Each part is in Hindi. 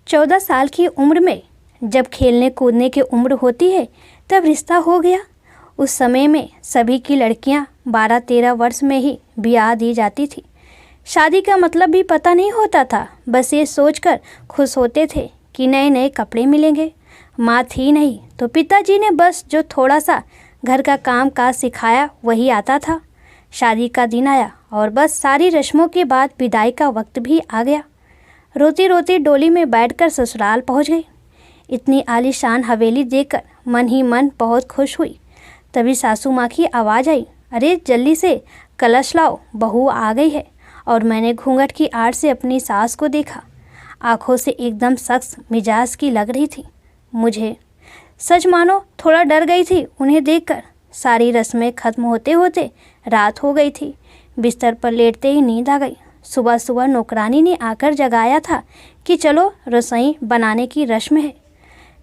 14 साल की उम्र में जब खेलने कूदने की उम्र होती है तब रिश्ता हो गया। उस समय में सभी की लड़कियां 12-13 वर्ष में ही ब्याह दी जाती थी। शादी का मतलब भी पता नहीं होता था, बस ये सोचकर खुश होते थे कि नए नए कपड़े मिलेंगे। माँ थी नहीं तो पिताजी ने बस जो थोड़ा सा घर का काम काज सिखाया वही आता था। शादी का दिन आया और बस सारी रस्मों के बाद विदाई का वक्त भी आ गया। रोती रोती डोली में बैठकर ससुराल पहुंच गई। इतनी आलीशान हवेली देखकर मन ही मन बहुत खुश हुई। तभी सासू माँ की आवाज़ आई, अरे जल्दी से कलश लाओ, बहू आ गई है। और मैंने घूंघट की आड़ से अपनी सास को देखा। आंखों से एकदम सख्त मिजाज की लग रही थी। मुझे सच मानो थोड़ा डर गई थी उन्हें देखकर। सारी रस्में खत्म होते होते रात हो गई थी। बिस्तर पर लेटते ही नींद आ गई। सुबह सुबह नौकरानी ने आकर जगाया था कि चलो रसोई बनाने की रस्म है।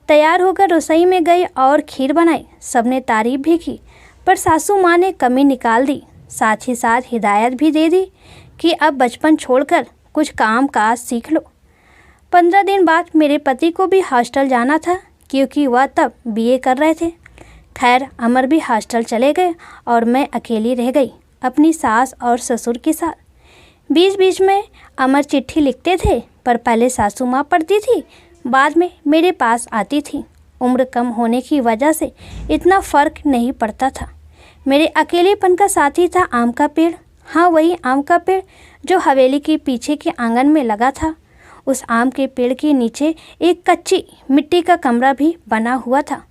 तैयार होकर रसोई में गई और खीर बनाई। सबने तारीफ भी की, पर सासू माँ ने कमी निकाल दी। साथ ही साथ हिदायत भी दे दी कि अब बचपन छोड़कर कुछ काम काज सीख लो। 15 दिन बाद मेरे पति को भी हॉस्टल जाना था, क्योंकि वह तब बीए कर रहे थे। खैर अमर भी हॉस्टल चले गए और मैं अकेली रह गई अपनी सास और ससुर के साथ। बीच बीच में अमर चिट्ठी लिखते थे, पर पहले सासू माँ पढ़ती थी, बाद में मेरे पास आती थी। उम्र कम होने की वजह से इतना फ़र्क नहीं पड़ता था। मेरे अकेलेपन का साथी था आम का पेड़। हाँ, वही आम का पेड़ जो हवेली के पीछे के आंगन में लगा था। उस आम के पेड़ के नीचे एक कच्ची मिट्टी का कमरा भी बना हुआ था,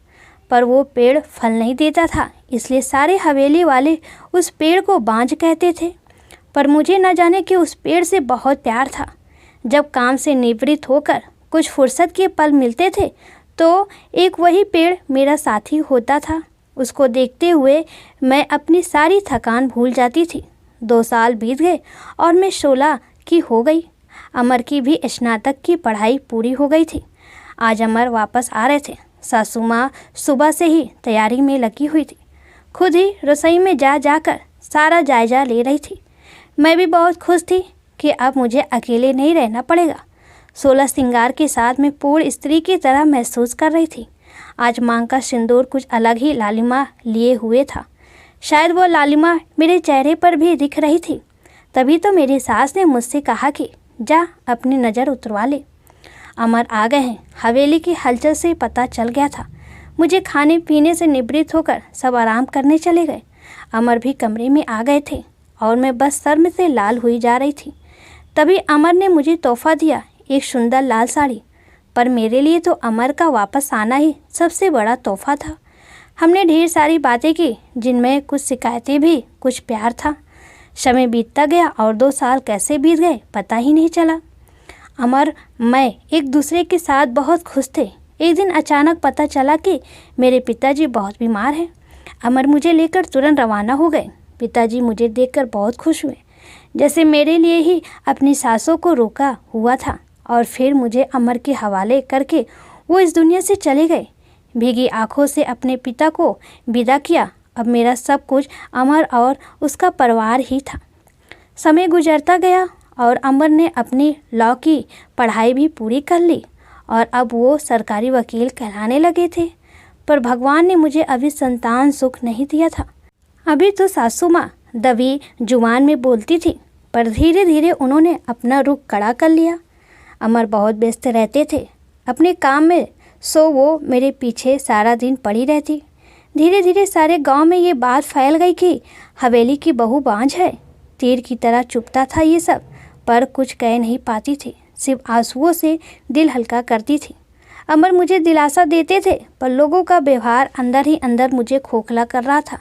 पर वो पेड़ फल नहीं देता था, इसलिए सारे हवेली वाले उस पेड़ को बांझ कहते थे। पर मुझे न जाने कि उस पेड़ से बहुत प्यार था। जब काम से निवृत्त होकर कुछ फुर्सत के पल मिलते थे तो एक वही पेड़ मेरा साथी होता था। उसको देखते हुए मैं अपनी सारी थकान भूल जाती थी। 2 साल बीत गए और मैं 16 की हो गई। अमर की भी स्नातक की पढ़ाई पूरी हो गई थी। आज अमर वापस आ रहे थे। सासू माँ सुबह से ही तैयारी में लगी हुई थी। खुद ही रसोई में जाकर सारा जायजा ले रही थी। मैं भी बहुत खुश थी कि अब मुझे अकेले नहीं रहना पड़ेगा। 16 श्रृंगार के साथ मैं पूर्ण स्त्री की तरह महसूस कर रही थी। आज मांग का सिंदूर कुछ अलग ही लालिमा लिए हुए था। शायद वो लालिमा मेरे चेहरे पर भी दिख रही थी। तभी तो मेरी सास ने मुझसे कहा कि जा अपनी नज़र उतरवा ले, अमर आ गए हैं। हवेली की हलचल से पता चल गया था। मुझे खाने पीने से निवृत्त होकर सब आराम करने चले गए। अमर भी कमरे में आ गए थे और मैं बस शर्म से लाल हुई जा रही थी। तभी अमर ने मुझे तोहफा दिया, एक सुंदर लाल साड़ी। पर मेरे लिए तो अमर का वापस आना ही सबसे बड़ा तोहफा था। हमने ढेर सारी बातें की, जिनमें कुछ शिकायतें भी, कुछ प्यार था। समय बीतता गया और 2 साल कैसे बीत गए पता ही नहीं चला। अमर मैं एक दूसरे के साथ बहुत खुश थे। एक दिन अचानक पता चला कि मेरे पिताजी बहुत बीमार हैं। अमर मुझे लेकर तुरंत रवाना हो गए। पिताजी मुझे देखकर बहुत खुश हुए, जैसे मेरे लिए ही अपनी सांसों को रोका हुआ था। और फिर मुझे अमर के हवाले करके वो इस दुनिया से चले गए। भीगी आंखों से अपने पिता को विदा किया। अब मेरा सब कुछ अमर और उसका परिवार ही था। समय गुजरता गया और अमर ने अपनी लॉ की पढ़ाई भी पूरी कर ली और अब वो सरकारी वकील कहलाने लगे थे। पर भगवान ने मुझे अभी संतान सुख नहीं दिया था। अभी तो सासू माँ दबी जुबान में बोलती थी, पर धीरे धीरे उन्होंने अपना रुख कड़ा कर लिया। अमर बहुत व्यस्त रहते थे अपने काम में, सो वो मेरे पीछे सारा दिन पड़ी रहती। धीरे धीरे सारे गांव में ये बात फैल गई कि हवेली की बहू बांझ है। तीर की तरह चुभता था ये सब, पर कुछ कह नहीं पाती थी, सिर्फ आंसुओं से दिल हल्का करती थी। अमर मुझे दिलासा देते थे, पर लोगों का व्यवहार अंदर ही अंदर मुझे खोखला कर रहा था।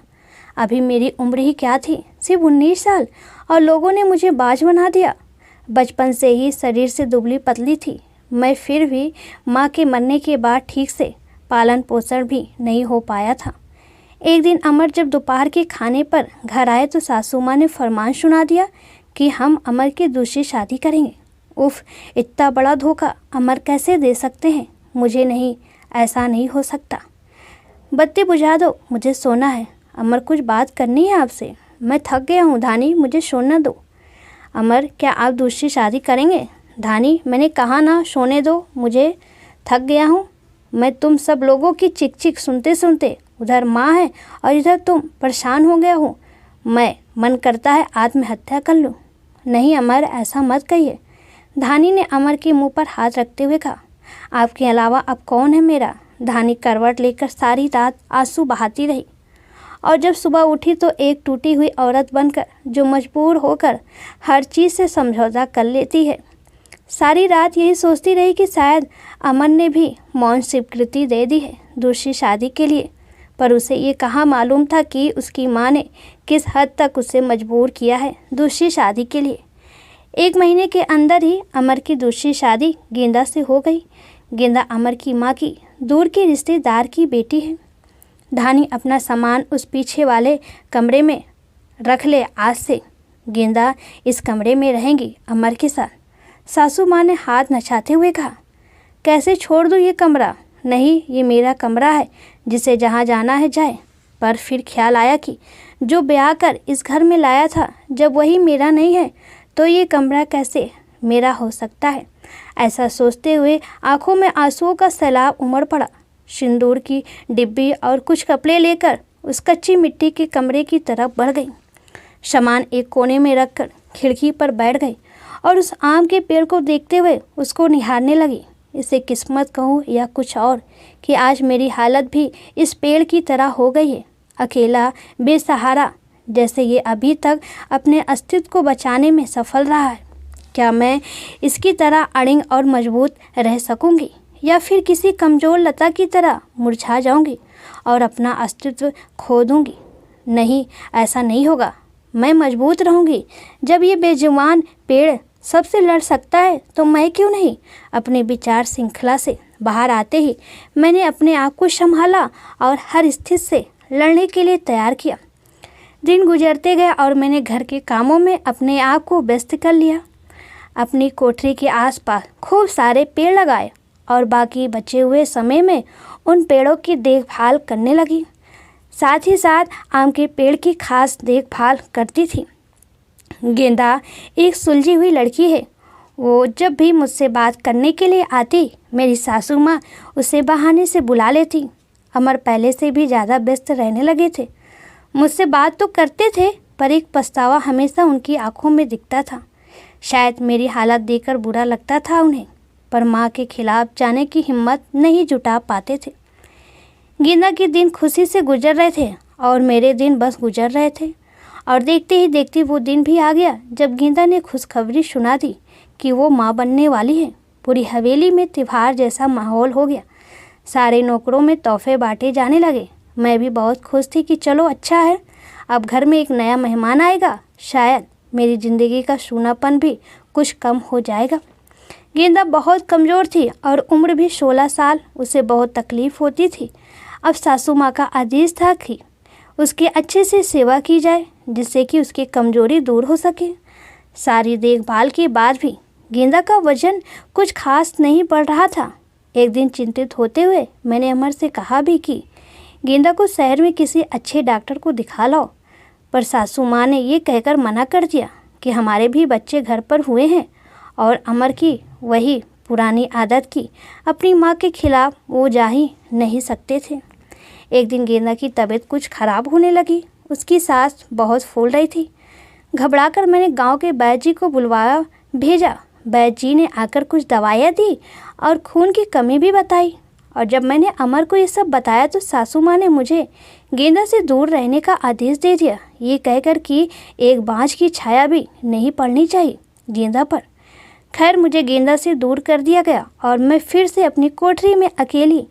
अभी मेरी उम्र ही क्या थी, सिर्फ 19 साल, और लोगों ने मुझे बाज बना दिया। बचपन से ही शरीर से दुबली पतली थी मैं, फिर भी माँ के मरने के बाद ठीक से पालन पोषण भी नहीं हो पाया था। एक दिन अमर जब दोपहर के खाने पर घर आए तो सासू माँ ने फरमान सुना दिया कि हम अमर की दूसरी शादी करेंगे। उफ, इतना बड़ा धोखा अमर कैसे दे सकते हैं? मुझे नहीं, ऐसा नहीं हो सकता। बत्ती बुझा दो, मुझे सोना है। अमर, कुछ बात करनी है आपसे। मैं थक गया हूँ धानी, मुझे सोना दो। अमर, क्या आप दूसरी शादी करेंगे? धानी, मैंने कहा ना सोने दो, मुझे थक गया हूँ। मैं तुम सब लोगों की चिक चिक सुनते सुनते, उधर माँ है और इधर तुम, परेशान हो गया हूँ। मैं मन करता है आत्महत्या कर लूँ। नहीं अमर, ऐसा मत कहिए। धानी ने अमर के मुंह पर हाथ रखते हुए कहा, आपके अलावा अब कौन है मेरा। धानी करवट लेकर सारी रात आंसू बहाती रही और जब सुबह उठी तो एक टूटी हुई औरत बनकर, जो मजबूर होकर हर चीज़ से समझौता कर लेती है। सारी रात यही सोचती रही कि शायद अमर ने भी मौन स्वीकृति दे दी है दूसरी शादी के लिए, पर उसे ये कहाँ मालूम था कि उसकी माँ ने किस हद तक उसे मजबूर किया है दूसरी शादी के लिए। 1 महीने के अंदर ही अमर की दूसरी शादी गेंदा से हो गई। गेंदा अमर की माँ की दूर के रिश्तेदार की बेटी है। धानी अपना सामान उस पीछे वाले कमरे में रख ले। आज से गेंदा इस कमरे में रहेंगी अमर के साथ। सासू माँ ने हाथ नचाते हुए कहा, कैसे छोड़ दूँ ये कमरा। नहीं, ये मेरा कमरा है, जिसे जहाँ जाना है जाए। पर फिर ख्याल आया कि जो ब्याह कर इस घर में लाया था, जब वही मेरा नहीं है तो ये कमरा कैसे मेरा हो सकता है। ऐसा सोचते हुए आंखों में आंसुओं का सैलाब उमड़ पड़ा। सिंदूर की डिब्बी और कुछ कपड़े लेकर उस कच्ची मिट्टी के कमरे की तरफ बढ़ गई। सामान एक कोने में रखकर खिड़की पर बैठ गई और उस आम के पेड़ को देखते हुए उसको निहारने लगी। इसे किस्मत कहूँ या कुछ और कि आज मेरी हालत भी इस पेड़ की तरह हो गई है, अकेला, बेसहारा, जैसे ये अभी तक अपने अस्तित्व को बचाने में सफल रहा है। क्या मैं इसकी तरह अड़िंग और मजबूत रह सकूंगी या फिर किसी कमज़ोर लता की तरह मुरझा जाऊंगी और अपना अस्तित्व खो दूंगी। नहीं, ऐसा नहीं होगा। मैं मजबूत रहूंगी। जब ये बेजुबान पेड़ सबसे लड़ सकता है तो मैं क्यों नहीं। अपने विचार श्रृंखला से बाहर आते ही मैंने अपने आप को संभाला और हर स्थिति से लड़ने के लिए तैयार किया। दिन गुजरते गए और मैंने घर के कामों में अपने आप को व्यस्त कर लिया। अपनी कोठरी के आसपास खूब सारे पेड़ लगाए और बाकी बचे हुए समय में उन पेड़ों की देखभाल करने लगी। साथ ही साथ आम के पेड़ की खास देखभाल करती थी। गेंदा एक सुलझी हुई लड़की है। वो जब भी मुझसे बात करने के लिए आती, मेरी सासू माँ उसे बहाने से बुला लेती। अमर पहले से भी ज़्यादा व्यस्त रहने लगे थे। मुझसे बात तो करते थे, पर एक पछतावा हमेशा उनकी आंखों में दिखता था। शायद मेरी हालत देखकर बुरा लगता था उन्हें, पर माँ के खिलाफ जाने की हिम्मत नहीं जुटा पाते थे। गेंदा के दिन खुशी से गुजर रहे थे और मेरे दिन बस गुजर रहे थे। और देखते ही देखते वो दिन भी आ गया जब गेंदा ने खुशखबरी सुना दी कि वो माँ बनने वाली है। पूरी हवेली में त्योहार जैसा माहौल हो गया। सारे नौकरों में तोहफे बांटे जाने लगे। मैं भी बहुत खुश थी कि चलो अच्छा है, अब घर में एक नया मेहमान आएगा, शायद मेरी ज़िंदगी का सूनापन भी कुछ कम हो जाएगा। गेंदा बहुत कमज़ोर थी और उम्र भी 16 साल। उसे बहुत तकलीफ़ होती थी। अब सासू माँ का आदेश था कि उसकी अच्छे से सेवा की जाए, जिससे कि उसकी कमज़ोरी दूर हो सके। सारी देखभाल के बाद भी गेंदा का वजन कुछ खास नहीं बढ़ रहा था। एक दिन चिंतित होते हुए मैंने अमर से कहा भी कि गेंदा को शहर में किसी अच्छे डॉक्टर को दिखा लाओ, पर सासू माँ ने ये कहकर मना कर दिया कि हमारे भी बच्चे घर पर हुए हैं और अमर की वही पुरानी आदत की अपनी माँ के खिलाफ वो जा ही नहीं सकते थे। एक दिन गेंदा की तबीयत कुछ खराब होने लगी। उसकी सांस बहुत फूल रही थी। घबराकर मैंने गांव के वैद्य जी को बुलवाया भेजा। वैद्य जी ने आकर कुछ दवाइयाँ दी और खून की कमी भी बताई। और जब मैंने अमर को ये सब बताया तो सासू माँ ने मुझे गेंदा से दूर रहने का आदेश दे दिया, ये कहकर कि एक बाँझ की छाया भी नहीं पड़नी चाहिए गेंदा पर। खैर, मुझे गेंदा से दूर कर दिया गया और मैं फिर से अपनी कोठरी में अकेली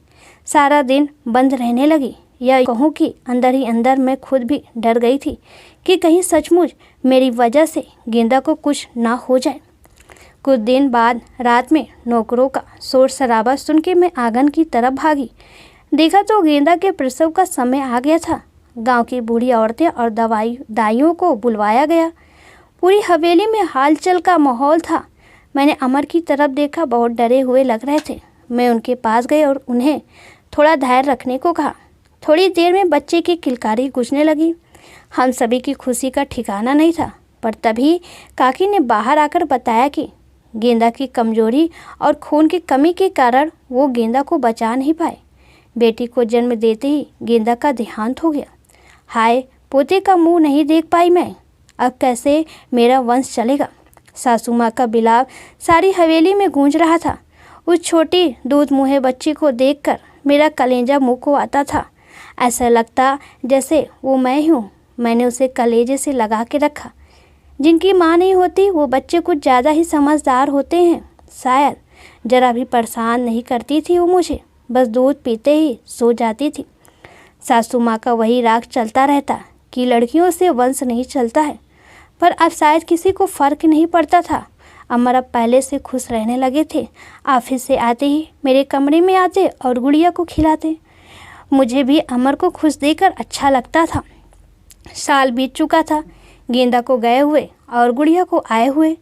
सारा दिन बंद रहने लगी। या कहूँ कि अंदर ही अंदर मैं खुद भी डर गई थी कि कहीं सचमुच मेरी वजह से गेंदा को कुछ ना हो जाए। कुछ दिन बाद रात में नौकरों का शोर शराबा सुन के मैं आंगन की तरफ भागी। देखा तो गेंदा के प्रसव का समय आ गया था। गांव की बूढ़ी औरतें और दाइयों को बुलवाया गया। पूरी हवेली में हालचल का माहौल था। मैंने अमर की तरफ देखा, बहुत डरे हुए लग रहे थे। मैं उनके पास गई और उन्हें थोड़ा धैर्य रखने को कहा। थोड़ी देर में बच्चे की किलकारी गूंजने लगी। हम सभी की खुशी का ठिकाना नहीं था, पर तभी काकी ने बाहर आकर बताया कि गेंदा की कमजोरी और खून की कमी के कारण वो गेंदा को बचा नहीं पाए। बेटी को जन्म देते ही गेंदा का देहांत हो गया। हाय, पोते का मुंह नहीं देख पाई मैं, अब कैसे मेरा वंश चलेगा। सासू माँ का बिलाप सारी हवेली में गूंज रहा था। उस छोटी दूध मुँहे बच्ची को देखकर मेरा कलेजा मुँह को आता था। ऐसा लगता जैसे वो मैं ही हूँ। मैंने उसे कलेजे से लगा के रखा। जिनकी माँ नहीं होती वो बच्चे कुछ ज़्यादा ही समझदार होते हैं। शायद जरा भी परेशान नहीं करती थी वो मुझे, बस दूध पीते ही सो जाती थी। सासू माँ का वही राग चलता रहता कि लड़कियों से वंश नहीं चलता है, पर अब शायद किसी को फ़र्क नहीं पड़ता था। अमर अब पहले से खुश रहने लगे थे। ऑफिस से आते ही मेरे कमरे में आते और गुड़िया को खिलाते। मुझे भी अमर को खुश देकर अच्छा लगता था। साल बीत चुका था गेंदा को गए हुए और गुड़िया को आए हुए।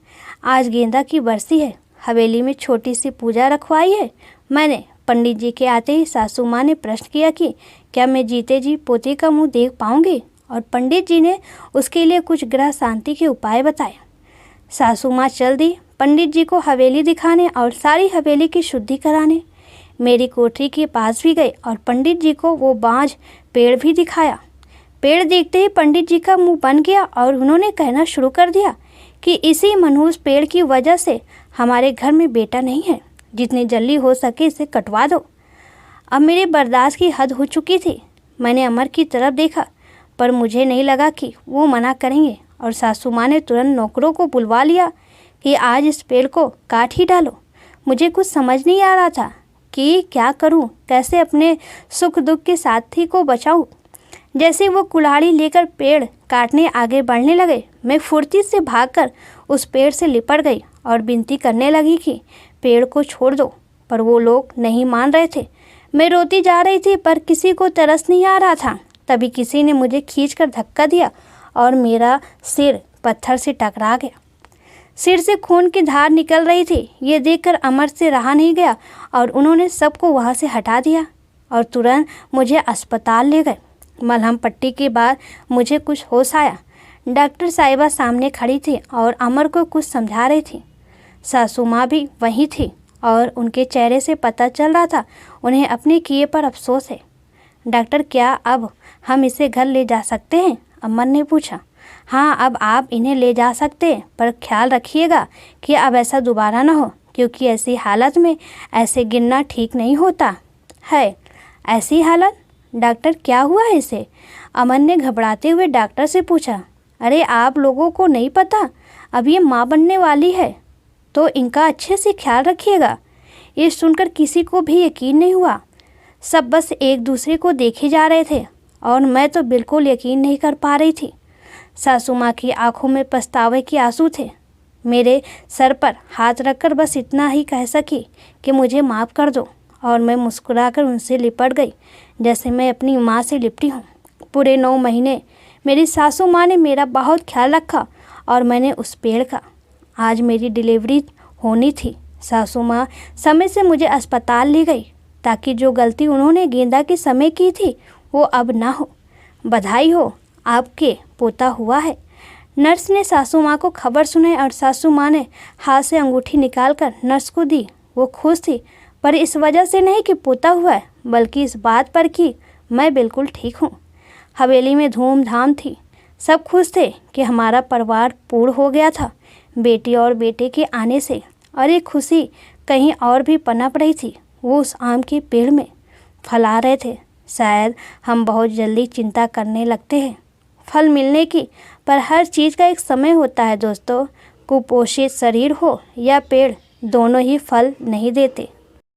आज गेंदा की बरसी है। हवेली में छोटी सी पूजा रखवाई है मैंने। पंडित जी के आते ही सासू माँ ने प्रश्न किया कि क्या मैं जीते जी पोते का मुंह देख पाऊंगी, और पंडित जी ने उसके लिए कुछ ग्रह शांति के उपाय बताए। सासू माँ चल दी पंडित जी को हवेली दिखाने और सारी हवेली की शुद्धि कराने। मेरी कोठरी के पास भी गई और पंडित जी को वो बांझ पेड़ भी दिखाया। पेड़ देखते ही पंडित जी का मुंह बन गया और उन्होंने कहना शुरू कर दिया कि इसी मनहूस पेड़ की वजह से हमारे घर में बेटा नहीं है। जितनी जल्दी हो सके इसे कटवा दो। अब मेरे बर्दाश्त की हद हो चुकी थी। मैंने अमर की तरफ देखा, पर मुझे नहीं लगा कि वो मना करेंगे, और सासू माँ ने तुरंत नौकरों को बुलवा लिया कि आज इस पेड़ को काट ही डालो। मुझे कुछ समझ नहीं आ रहा था कि क्या करूं, कैसे अपने सुख दुख के साथी को बचाऊं। जैसे वो कुल्हाड़ी लेकर पेड़ काटने आगे बढ़ने लगे, मैं फुर्ती से भागकर उस पेड़ से लिपट गई और विनती करने लगी कि पेड़ को छोड़ दो, पर वो लोग नहीं मान रहे थे। मैं रोती जा रही थी, पर किसी को तरस नहीं आ रहा था। तभी किसी ने मुझे खींचकर धक्का दिया और मेरा सिर पत्थर से टकरा गया। सिर से खून की धार निकल रही थी। ये देखकर अमर से रहा नहीं गया और उन्होंने सबको वहाँ से हटा दिया और तुरंत मुझे अस्पताल ले गए। मलहम पट्टी के बाद मुझे कुछ होश आया। डॉक्टर साहिबा सामने खड़ी थी और अमर को कुछ समझा रही थी। सासू माँ भी वहीं थी और उनके चेहरे से पता चल रहा था उन्हें अपने किए पर अफसोस है। डॉक्टर, क्या अब हम इसे घर ले जा सकते हैं? अमर ने पूछा। हाँ, अब आप इन्हें ले जा सकते हैं, पर ख्याल रखिएगा कि अब ऐसा दोबारा ना हो, क्योंकि ऐसी हालत में ऐसे गिरना ठीक नहीं होता है। ऐसी हालत? डॉक्टर, क्या हुआ है इसे? अमन ने घबराते हुए डॉक्टर से पूछा। अरे, आप लोगों को नहीं पता, अब ये माँ बनने वाली है, तो इनका अच्छे से ख्याल रखिएगा। ये सुनकर किसी को भी यकीन नहीं हुआ। सब बस एक दूसरे को देखे जा रहे थे और मैं तो बिल्कुल यकीन नहीं कर पा रही थी। सासू माँ की आंखों में पछतावे के आंसू थे। मेरे सर पर हाथ रखकर बस इतना ही कह सकी कि मुझे माफ़ कर दो, और मैं मुस्कुराकर उनसे लिपट गई जैसे मैं अपनी माँ से लिपटी हूँ। पूरे 9 महीने मेरी सासू माँ ने मेरा बहुत ख्याल रखा और मैंने उस पेड़ का। आज मेरी डिलीवरी होनी थी। सासू माँ समय से मुझे अस्पताल ले गई ताकि जो गलती उन्होंने गेंदा के समय की थी वो अब ना हो। बधाई हो, आपके पोता हुआ है। नर्स ने सासू माँ को खबर सुनाई और सासू माँ ने हाथ से अंगूठी निकालकर नर्स को दी। वो खुश थी, पर इस वजह से नहीं कि पोता हुआ है, बल्कि इस बात पर कि मैं बिल्कुल ठीक हूँ। हवेली में धूमधाम थी। सब खुश थे कि हमारा परिवार पूर्ण हो गया था बेटी और बेटे के आने से, और ये खुशी कहीं और भी पनप रही थी। वो उस आम के पेड़ में फला रहे थे। शायद हम बहुत जल्दी चिंता करने लगते हैं फल मिलने की, पर हर चीज़ का एक समय होता है दोस्तों। कुपोषित शरीर हो या पेड़, दोनों ही फल नहीं देते।